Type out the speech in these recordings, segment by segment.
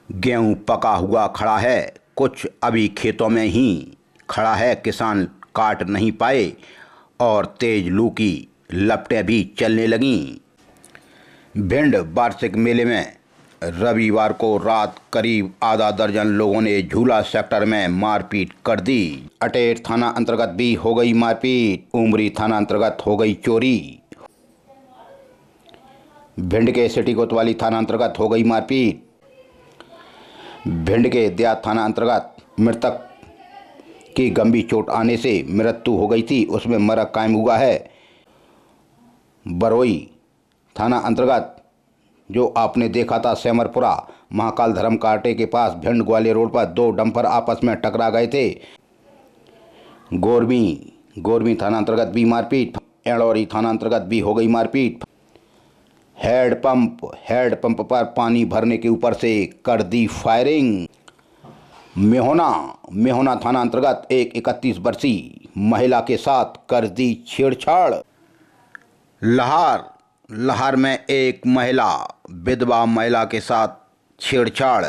गेहूं पका हुआ खड़ा है, कुछ अभी खेतों में ही खड़ा है, किसान काट नहीं पाए और तेज लू की लपटें भी चलने लगीं। भिंड वार्षिक मेले में रविवार को रात करीब आधा दर्जन लोगों ने झूला सेक्टर में मारपीट कर दी। अटेर थाना अंतर्गत भी हो गई मारपीट, उमरी थाना अंतर्गत हो गई चोरी। भिंड के सिटी कोतवाली थाना अंतर्गत हो गई मारपीट। भिंड के देहात थाना अंतर्गत मृतक की गंभीर चोट आने से मृत्यु हो गई थी, उसमें मरक कायम हुआ है। बरोई थाना अंतर्गत जो आपने देखा था सेमरपुरा महाकाल धर्म कांटे के पास भिंड ग्वालियर रोड पर दो डंपर आपस में टकरा गए थे। गोरमी थाना अंतर्गत भी मारपीट। एड़ौरी थाना अंतर्गत भी हो गई मारपीट। हेडपंप पर पानी भरने के ऊपर से कर दी फायरिंग। मेहोना थाना अंतर्गत एक 31 वर्षीय महिला के साथ कर दी छेड़छाड़। लहार में एक महिला विधवा महिला के साथ छेड़छाड़।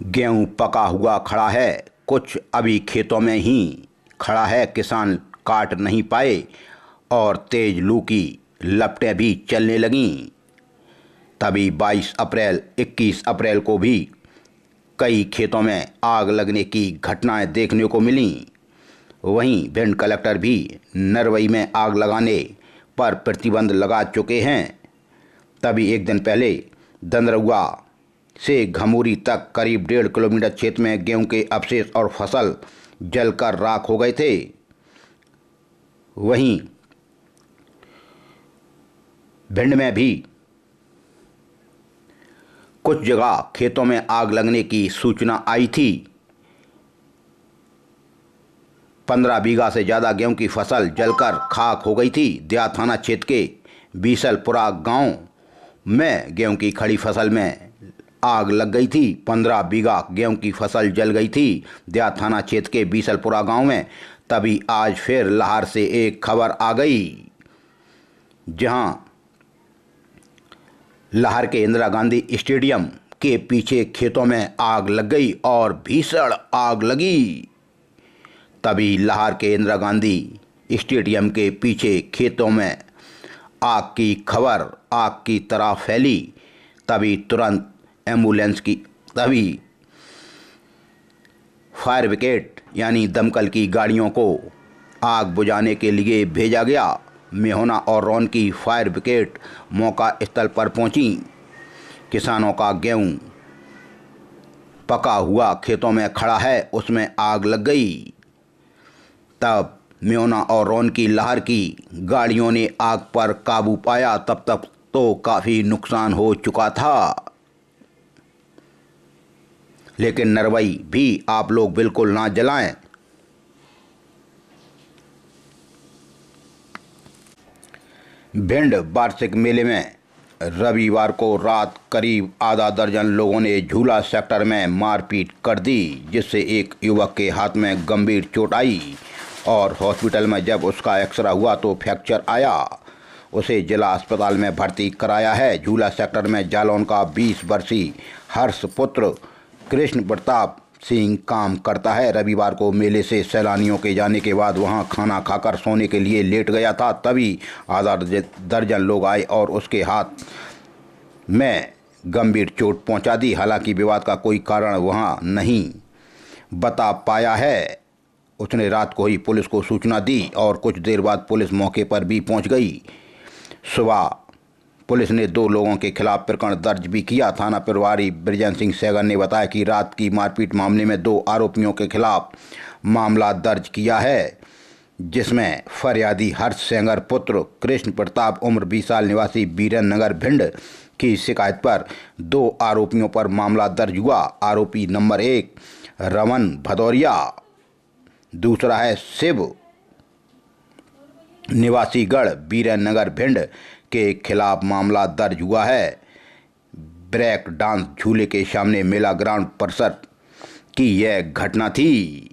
गेहूं पका हुआ खड़ा है, कुछ अभी खेतों में ही खड़ा है, किसान काट नहीं पाए और तेज लू की लपटें भी चलने लगीं। तभी 21 अप्रैल को भी कई खेतों में आग लगने की घटनाएं देखने को मिलीं। वहीं भिंड कलेक्टर भी नरवई में आग लगाने पर प्रतिबंध लगा चुके हैं। तभी एक दिन पहले दंदरुआ से घमूरी तक करीब 1.5 किलोमीटर क्षेत्र में गेहूं के अवशेष और फसल जलकर राख हो गए थे। वहीं भिंड में भी कुछ जगह खेतों में आग लगने की सूचना आई थी। 15 बीघा से ज़्यादा गेहूं की फसल जलकर खाक हो गई थी। देहात थाना क्षेत्र के बीसलपुरा गांव में गेहूं की खड़ी फसल में आग लग गई थी। 15 बीघा गेहूं की फसल जल गई थी देहात थाना क्षेत्र के बीसलपुरा गांव में। तभी आज फिर लहार से एक खबर आ गई, जहां लहार के इंदिरा गांधी स्टेडियम के पीछे खेतों में आग लग गई और भीषण आग लगी। तभी लहार के इंदिरा गांधी स्टेडियम के पीछे खेतों में आग की खबर आग की तरह फैली। तभी फायर ब्रिगेड यानी दमकल की गाड़ियों को आग बुझाने के लिए भेजा गया। मेहोना और रौन की फायर ब्रिगेड मौका स्थल पर पहुंची। किसानों का गेहूं पका हुआ खेतों में खड़ा है, उसमें आग लग गई। तब मेहोना और रौन की लहार की गाड़ियों ने आग पर काबू पाया। तब तक तो काफ़ी नुकसान हो चुका था। लेकिन नरवई भी आप लोग बिल्कुल ना जलाएं। भिंड वार्षिक मेले में रविवार को रात करीब आधा दर्जन लोगों ने झूला सेक्टर में मारपीट कर दी, जिससे एक युवक के हाथ में गंभीर चोट आई और हॉस्पिटल में जब उसका एक्सरे हुआ तो फ्रैक्चर आया। उसे जिला अस्पताल में भर्ती कराया है। झूला सेक्टर में जालौन का 20 वर्षीय हर्ष पुत्र कृष्ण प्रताप सिंह काम करता है। रविवार को मेले से सैलानियों के जाने के बाद वहां खाना खाकर सोने के लिए लेट गया था। तभी आधा दर्जन लोग आए और उसके हाथ में गंभीर चोट पहुंचा दी। हालांकि विवाद का कोई कारण वहां नहीं बता पाया है। उसने रात को ही पुलिस को सूचना दी और कुछ देर बाद पुलिस मौके पर भी पहुंच गई। सुबह पुलिस ने 2 लोगों के खिलाफ प्रकरण दर्ज भी किया। थाना प्रभारी बृजेंद्र सिंह सहगल ने बताया कि रात की मारपीट मामले में 2 आरोपियों के खिलाफ मामला दर्ज किया है, जिसमें फरियादी हर्ष सेंगर पुत्र कृष्ण प्रताप उम्र 20 साल निवासी बीरन नगर भिंड की शिकायत पर 2 आरोपियों पर मामला दर्ज हुआ। आरोपी नंबर 1 रमन भदौरिया, दूसरा है शिव निवासी गढ़ बीरन नगर भिंड के खिलाफ मामला दर्ज हुआ है। ब्रेक डांस झूले के सामने मेला ग्राउंड परिसर की यह घटना थी।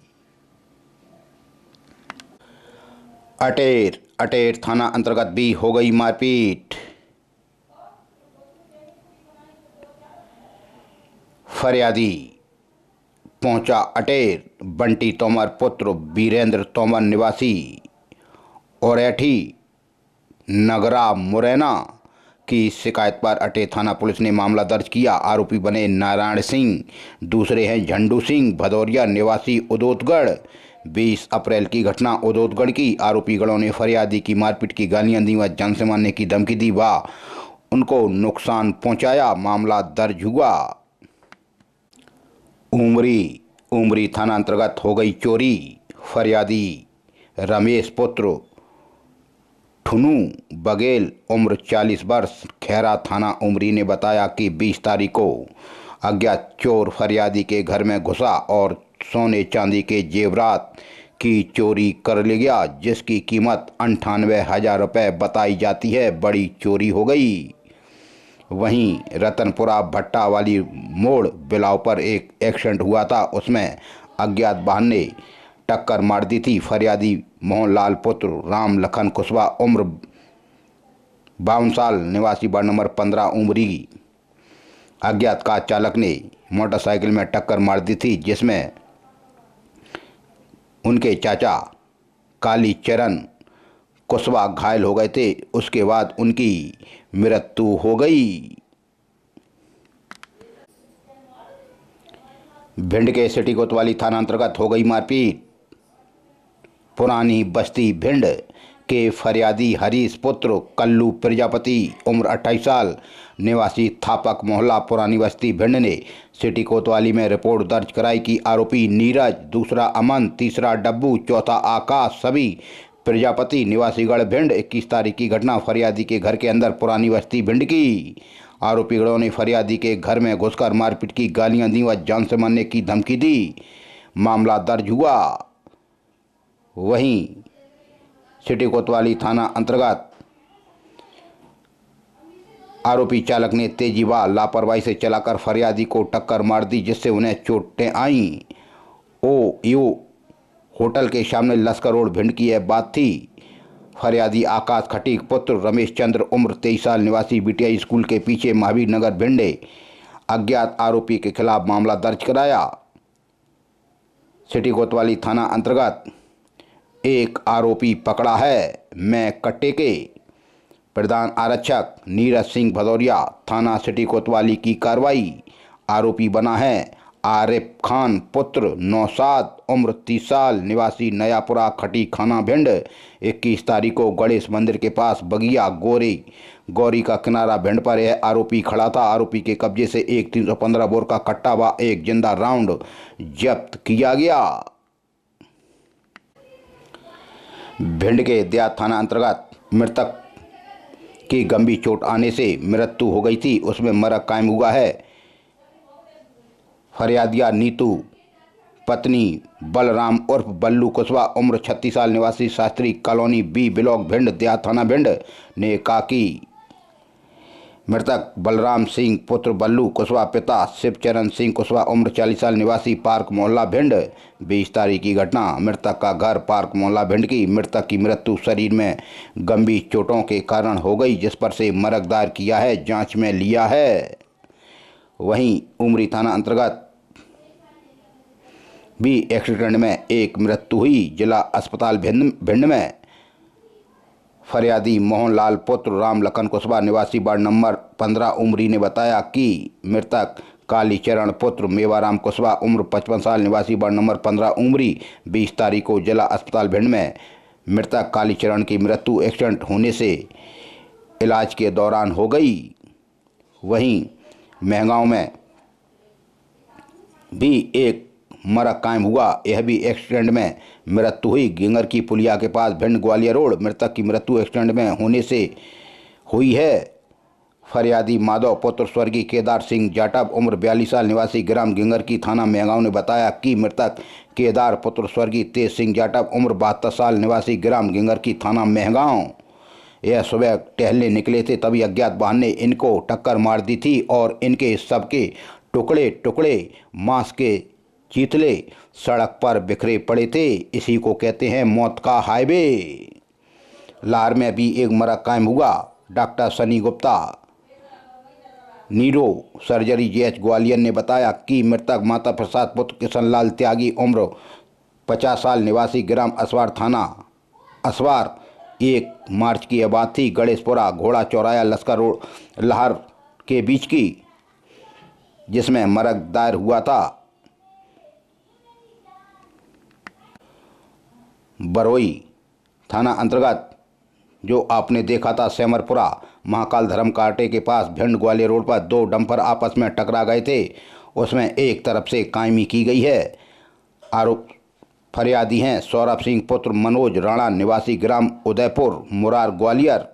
अटेर अटेर थाना अंतर्गत भी हो गई मारपीट। फरियादी पहुंचा अटेर बंटी तोमर पुत्र वीरेंद्र तोमर निवासी औरैठी नगरा मुरैना की शिकायत पर अटेर थाना पुलिस ने मामला दर्ज किया। आरोपी बने नारायण सिंह, दूसरे हैं झंडू सिंह भदौरिया निवासी उदोतगढ़। 20 अप्रैल की घटना उदोतगढ़ की। आरोपी गणों ने फरियादी की मारपीट की गालियां दी व जान से मारने की धमकी दी व उनको नुकसान पहुंचाया। मामला दर्ज हुआ। उमरी थाना अंतर्गत हो गई चोरी। फरियादी रमेश पुत्र ठुनू बघेल उम्र 40 वर्ष खैरा थाना उमरी ने बताया कि 20 तारीख को अज्ञात चोर फरियादी के घर में घुसा और सोने चांदी के जेवरात की चोरी कर ले गया, जिसकी कीमत 98,000 रुपये बताई जाती है। बड़ी चोरी हो गई। वहीं रतनपुरा भट्टा वाली मोड़ बिलाव पर एक एक्सीडेंट हुआ था, उसमें अज्ञात वाहन ने टक्कर मार दी थी। फरियादी मोहनलाल पुत्र राम लखन कुशवाहा उम्र 52 साल निवासी वार्ड नंबर 15 उमरी अज्ञात कार चालक ने मोटरसाइकिल में टक्कर मार दी थी, जिसमें उनके चाचा कालीचरण कुशवाहा घायल हो गए थे। उसके बाद उनकी मृत्यु हो गई। भिंड के सिटी कोतवाली थाना अंतर्गत हो गई मारपीट। पुरानी बस्ती भिंड के फरियादी हरीश पुत्र कल्लू प्रजापति उम्र 28 साल निवासी थापक मोहल्ला पुरानी बस्ती भिंड ने सिटी कोतवाली में रिपोर्ट दर्ज कराई कि आरोपी नीरज, दूसरा अमन, तीसरा डब्बू, चौथा आकाश सभी प्रजापति निवासीगढ़ भिंड। 21 तारीख की घटना फरियादी के घर के अंदर पुरानी बस्ती भिंड की। आरोपी गणों ने फरियादी के घर में घुसकर मारपीट की गालियां दी व जान से मारने की धमकी दी। मामला दर्ज हुआ। वहीं सिटी कोतवाली थाना अंतर्गत आरोपी चालक ने तेजी व लापरवाही से चलाकर फरियादी को टक्कर मार दी, जिससे उन्हें चोटें आईं। यू होटल के सामने लश्कर रोड भिंड की यह बात थी। फरियादी आकाश खटीक पुत्र रमेश चंद्र उम्र 23 साल निवासी बीटीआई स्कूल के पीछे महावीर नगर भिंड अज्ञात आरोपी के खिलाफ मामला दर्ज कराया। सिटी कोतवाली थाना अंतर्गत एक आरोपी पकड़ा है। मैं कट्टे के प्रधान आरक्षक नीरज सिंह भदौरिया थाना सिटी कोतवाली की कार्रवाई। आरोपी बना है आरिफ खान पुत्र नौशाद उम्र 30 साल निवासी नयापुरा खटी खाना भिंड। 21 तारीख को गणेश मंदिर के पास बगिया गौरी का किनारा भिंड पर यह आरोपी खड़ा था। आरोपी के कब्जे से एक 315 बोर का कट्टा व एक जिंदा राउंड जब्त किया गया। भिंड के देहात थाना अंतर्गत मृतक की गंभीर चोट आने से मृत्यु हो गई थी, उसमें मरक कायम हुआ है। फरियादिया नीतू पत्नी बलराम उर्फ बल्लू कुशवाहा उम्र 36 साल निवासी Shastri colony B block Bhind देहात थाना भिंड ने कहा कि मृतक बलराम सिंह पुत्र बल्लू कुशवाहा पिता शिवचरण सिंह कुशवाहा उम्र 40 साल निवासी पार्क मोहल्ला भिंड। 20 तारीख की घटना। मृतक का घर पार्क मोहल्ला भिंड की। मृतक की मृत्यु शरीर में गंभीर चोटों के कारण हो गई, जिस पर से मरक दायर किया है, जांच में लिया है। वहीं उमरी थाना अंतर्गत भी एक्सीडेंट में एक मृत्यु हुई। जिला अस्पताल भिंड में फरियादी मोहनलाल पुत्र राम लखन कुशवाहा निवासी वार्ड नंबर 15 उमरी ने बताया कि मृतक कालीचरण पुत्र मेवाराम कुशवाहा उम्र 55 साल निवासी वार्ड नंबर 15 उमरी 20 तारीख को जिला अस्पताल भिंड में मृतक कालीचरण की मृत्यु एक्सीडेंट होने से इलाज के दौरान हो गई। वहीं महगांव में भी एक मरक कायम हुआ। यह भी एक्सीडेंट में मृत्यु हुई। गिंगर की पुलिया के पास भिंड ग्वालियर रोड। मृतक की मृत्यु एक्सीडेंट में होने से हुई है। फरियादी माधव पुत्र स्वर्गीय केदार सिंह जाटव उम्र 42 साल निवासी ग्राम गिंगर की थाना महगांव ने बताया कि मृतक केदार पुत्र स्वर्गीय तेज सिंह जाटव उम्र 72 साल निवासी ग्राम गिंगर की थाना महगांव यह सुबह टहलने निकले थे, तभी अज्ञात वाहन ने इनको टक्कर मार दी थी और इनके सबके टुकड़े टुकड़े मांस के चीतले सड़क पर बिखरे पड़े थे। इसी को कहते हैं मौत का हाईवे। लाहौर में भी एक मरक कायम हुआ। Doctor Sunny Gupta, neuro surgery GH Gwalior ने बताया कि मृतक माता प्रसाद पुत्र किशनलाल त्यागी उम्र 50 साल निवासी ग्राम असवार थाना असवार 1 मार्च की यह बात थी। गणेशपुरा घोड़ा चौराया लश्कर रोड लाहौर के बीच की, जिसमें मरक दायर हुआ था। बरोई थाना अंतर्गत जो आपने देखा था सेमरपुरा महाकाल धर्म कांटे के पास भिंड ग्वालियर रोड पर 2 डंपर आपस में टकरा गए थे। उसमें एक तरफ से कायमी की गई है। आरोप फरियादी हैं सौरभ सिंह पुत्र मनोज राणा निवासी ग्राम उदयपुर मुरार ग्वालियर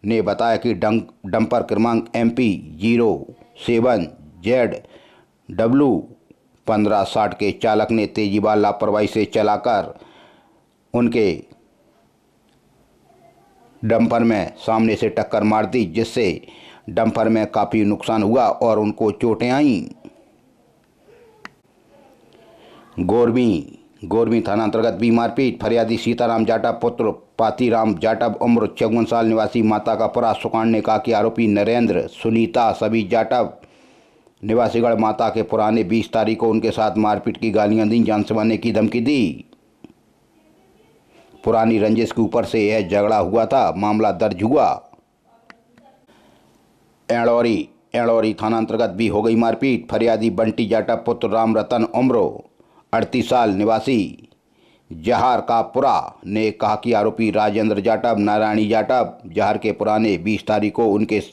ने बताया कि डंपर क्रमांक MP 07ZW 1560 के चालक ने तेजी व लापरवाही से चलाकर उनके डंपर में सामने से टक्कर मार दी, जिससे डंपर में काफ़ी नुकसान हुआ और उनको चोटें आईं। गोरमी थाना अंतर्गत भी मारपीट। फरियादी सीताराम जाटव पुत्र पातीराम जाटव उम्र 54 साल निवासी माता का पुरा सुकान ने कहा कि आरोपी नरेंद्र सुनीता सभी जाटव निवासीगढ़ माता के पुराने 20 तारीख को उनके साथ मारपीट की गालियां दी, जान से मारने की धमकी दी। पुरानी रंजिश के ऊपर से यह झगड़ा हुआ था। मामला दर्ज हुआ। एड़ौरी थाना अंतर्गत भी हो गई मारपीट। फरियादी बंटी जाटव पुत्र राम रतन उम्र 38 साल निवासी जहार का पुरा ने कहा कि आरोपी राजेंद्र जाटव नारायणी जाटव जहार के पुराने 20 तारीख को उनके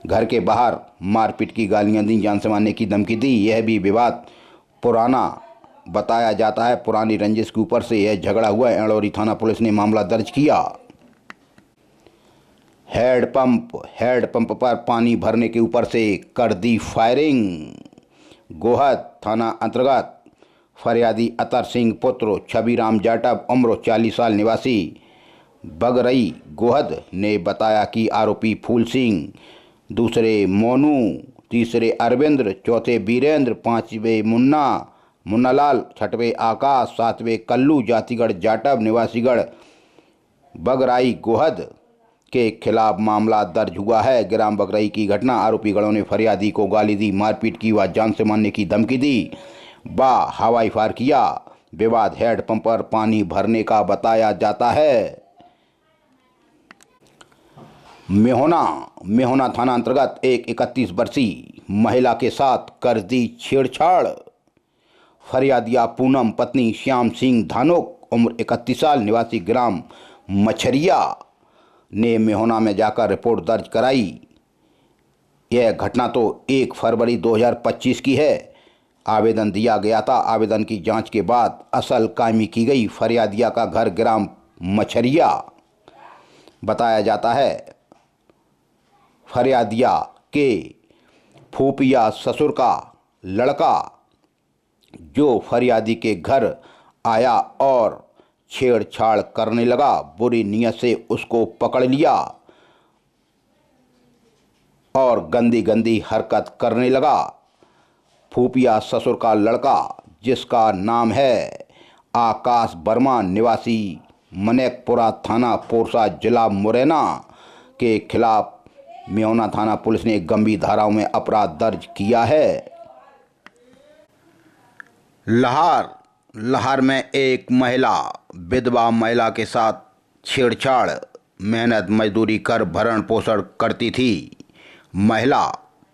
घर के बाहर मारपीट की गालियां दी, जान से मारने की धमकी दी। यह भी विवाद पुराना बताया जाता है। पुरानी रंजिश के ऊपर से यह झगड़ा हुआ। एड़ौरी थाना पुलिस ने मामला दर्ज किया। हेडपंप पर पानी भरने के ऊपर से कर दी फायरिंग। गोहद थाना अंतर्गत फरियादी अतर सिंह पुत्र छबीराम जाटव उम्र 40 साल निवासी बगरई गोहद ने बताया कि आरोपी फूल सिंह, दूसरे मोनू, तीसरे अरविंद्र, चौथे वीरेंद्र, पांचवें मुन्नालाल, छठवें आकाश, सातवें कल्लू जातिगढ़ जाटव निवासीगढ़ बगराई गोहद के खिलाफ मामला दर्ज हुआ है। ग्राम बगराई की घटना। आरोपीगढ़ों ने फरियादी को गाली दी, मारपीट की व जान से मारने की धमकी दी व हवाई फायर किया। विवाद हेडपंप पर पानी भरने का बताया जाता है। मेहोना थाना अंतर्गत एक 31 वर्षीय महिला के साथ कर दी छेड़छाड़। फरियादिया पूनम पत्नी श्याम सिंह धानोक उम्र 31 साल निवासी ग्राम मछरिया ने मेहोना में जाकर रिपोर्ट दर्ज कराई। यह घटना तो 1 फरवरी 2025 की है। आवेदन दिया गया था। आवेदन की जांच के बाद असल कायमी की गई। फरियादिया का घर ग्राम मछरिया बताया जाता है। फरियादिया के फूफिया ससुर का लड़का जो फरियादी के घर आया और छेड़छाड़ करने लगा, बुरी नीयत से उसको पकड़ लिया और गंदी हरकत करने लगा। फूफिया ससुर का लड़का, जिसका नाम है आकाश वर्मा निवासी मनेकपुरा थाना पोरसा जिला मुरैना के खिलाफ मेहोना थाना पुलिस ने गंभीर धाराओं में अपराध दर्ज किया है। लाहौर में एक महिला विधवा महिला के साथ छेड़छाड़, मेहनत मजदूरी कर भरण पोषण करती थी। महिला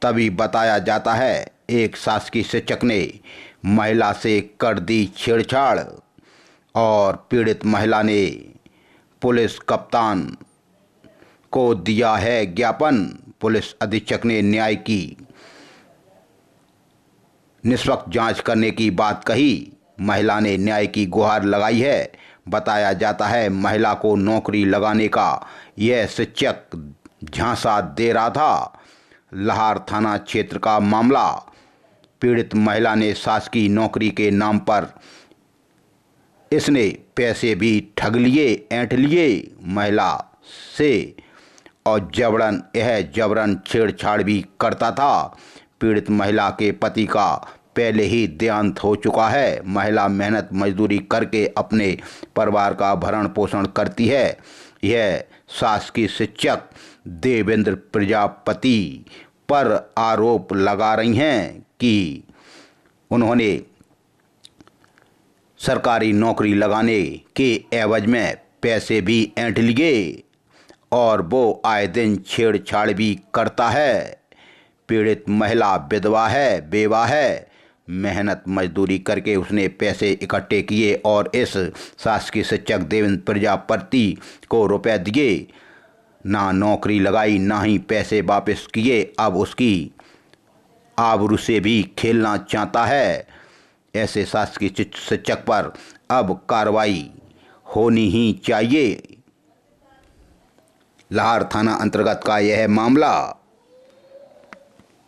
तभी बताया जाता है एक शासकीय शिक्षक ने महिला से कर दी छेड़छाड़ और पीड़ित महिला ने पुलिस कप्तान को दिया है ज्ञापन। पुलिस अधीक्षक ने न्याय की निष्पक्ष जांच करने की बात कही। महिला ने न्याय की गुहार लगाई है। बताया जाता है महिला को नौकरी लगाने का यह शिक्षक झांसा दे रहा था। लाहौर थाना क्षेत्र का मामला। पीड़ित महिला ने शासकीय नौकरी के नाम पर इसने पैसे भी ठग लिए, ऐंठ लिए महिला से और जबरन छेड़छाड़ भी करता था। पीड़ित महिला के पति का पहले ही देहांत हो चुका है। महिला मेहनत मजदूरी करके अपने परिवार का भरण पोषण करती है यह शासकीय शिक्षक देवेंद्र प्रजापति पर आरोप लगा रही हैं कि उन्होंने सरकारी नौकरी लगाने के एवज में पैसे भी ऐंठ लिए और वो आए दिन छेड़छाड़ भी करता है। पीड़ित महिला विधवा है, बेवा है। मेहनत मजदूरी करके उसने पैसे इकट्ठे किए और इस शासकीय शिक्षक देवेंद्र प्रजापति को रुपए दिए, ना नौकरी लगाई ना ही पैसे वापस किए। अब उसकी आबरू से भी खेलना चाहता है। ऐसे शासकीय शिक्षक पर अब कार्रवाई होनी ही चाहिए। लाहौर थाना अंतर्गत का यह मामला